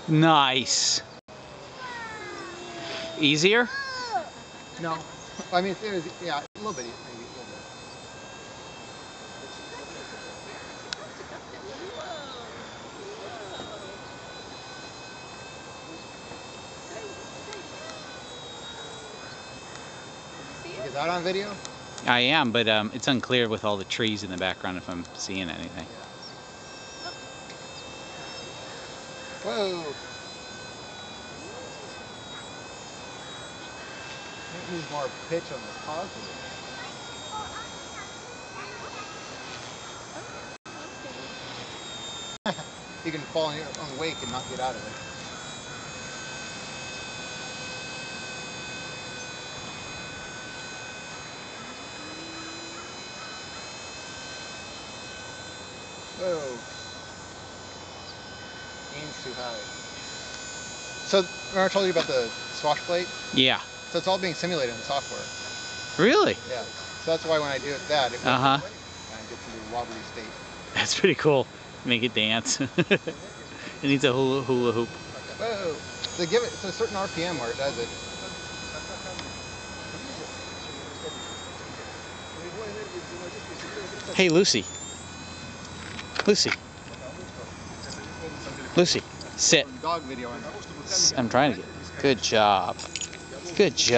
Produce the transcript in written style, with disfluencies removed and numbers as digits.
Nice. Easier? No. I mean, it was, yeah, a little bit, maybe a little bit. Is that on video? I am, but it's unclear with all the trees in the background if I'm seeing anything. Whoa! It needs more pitch on the positive. You can fall in your own wake and not get out of it. Whoa. Gain's too high. So, remember I told you about the swash plate? Yeah. So it's all being simulated in the software. Really? Yeah. So that's why when I do it that, it Uh-huh. gets into a wobbly state. That's pretty cool. Make it dance. It needs a hula hoop. Whoa. They give it, it's a certain RPM where it does it. Hey, Lucy. Lucy. Lucy, sit. Dog video. I'm trying to get. Good job. Good job.